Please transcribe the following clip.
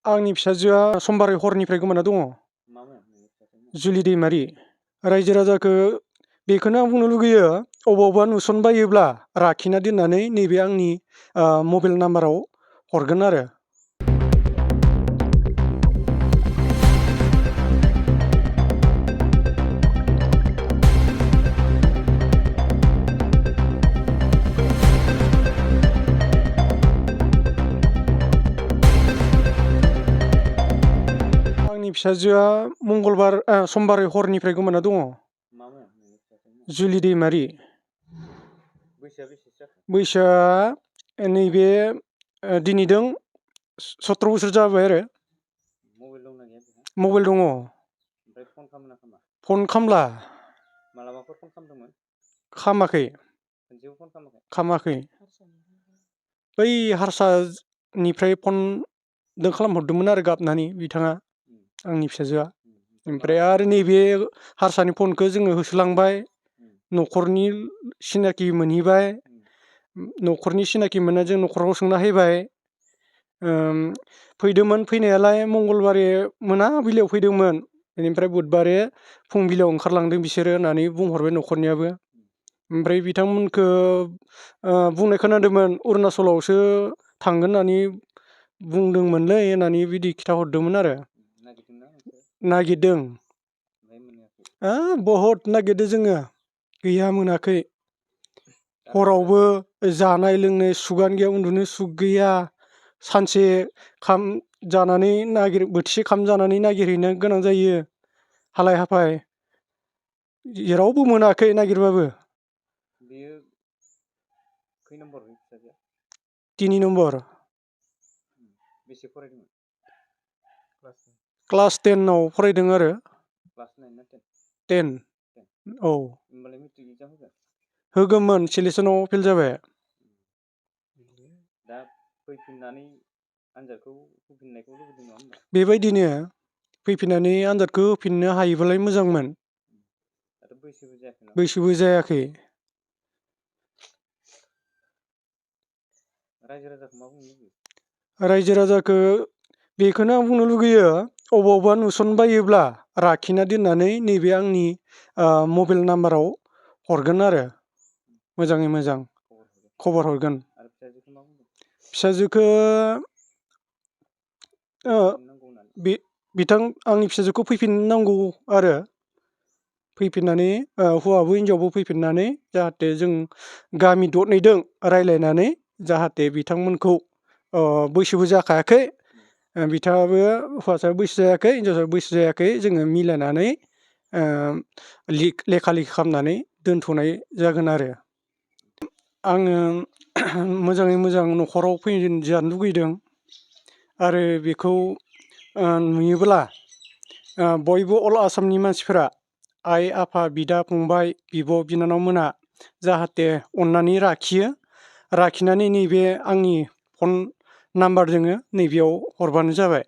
आंनि फिसाजोआ समबारै हरनिफ्राय गोमाना दङ। जुलि दैमारि। रायजो राजाखौ बेखौनो आं बुंनो लुगैयो, अबावबा नुसनबायोब्ला लाखिना दोननानै नैबे आंनि मबाइल नाम्बाराव हरगोन आरो। आंनि फिसाजोआ समबारै हरनिफ्राय गोमाना दङ। जुलि दैमारि। बैसोआ नैबे दिनैदों 17 बोसोर जाबाय आरो। मबाइल दङ। फन खामला। खामाखै। खामाखै। बै हारसानिफ्राय फन खालामहरदोंमोन आरो गाबनानै बिथाङा, आंनि फिसाजोआ। ओमफ्राय आरो नैबे हारसानि फनखौ जोङो होसोलांबाय, न'खरनि सिनाखि मोनहैबाय। न'खरनि सिनाखि मोनना जों न'खराव सोंना फैबाय। फैदोंमोन फैनायालाय मंगलबारे मोनाबिलियाव फैदोंमोन, बेनिफ्राय बुधबारे फुंबिलियाव ओंखारलांदों बिसोरो होननानै बुंहरबाय न'खरनियाबो। ओमफ्राय बिथांमोनखौ बुंनाय खोनादोंमोन अरुणाचलावसो थांगोन होननानै बुंदोंमोनलै होननानै बिदि खिथाहरदोंमोन आरो। नागिरदों। बहुद नागिरदों जोङो, गैया मोनाखै। हरावबो जानाय लोंनाय सुगानो गैया, उन्दुनो सुग गैया। सानसे बोथिसे खाम जानानै नागिरहैनो गोनां जायो, हालाय हाफाय। जेरावबो मोनाखै नागिरबाबो। 3 नम्बर। क्लास 10 आव फरायदों आरो। 10। औ। होगौमोन, सिलेक्सनाव फेल जाबाय। बेबायदिनो फैफिननानै आनजादखौ होफिननो हायोबालाय मोजांमोन। बैसोबो जायाखै। रायजो राजाखौ बेखौनो आं बुंनो लुगैयो, अबावबा नुसनबायोब्ला लाखिना दोननानै नैबे आंनि मबाइल नाम्बाराव हरगोन आरो। मोजाङै मोजां खबर हरगोन। फिसाजोखौ आंनि फिसाजोखौ फैफिननांगौ आरो। फैफिननानै हौवाबो हिनजावबो फैफिननानै जाहाथे जों गामि दरनैदों रायज्लायनानै जाहाथे बिथांमोनखौ, बैसोबो जाखायाखै, बिथाङाबो हौवासायाबो बैसो जायाखै, हिनजावसायाबो बैसो जायाखै, जोङो मिलायनानै लेखा लिखि खालामनानै दोनथ'नाय जागोन आरो। आङो मोजाङै मोजां न'खराव जानो लुगैदों। आरो बेखौ नुयोब्ला बयबो अल आसामनि मानसिफोरा, आइ आफा बिदा फंबाय बिब' बिनानावमोना जाहाथे अननानै लाखिनानै नैबे आंनि फन नाम्बारजोंनो नैबेयाव हरबानो जाबाय।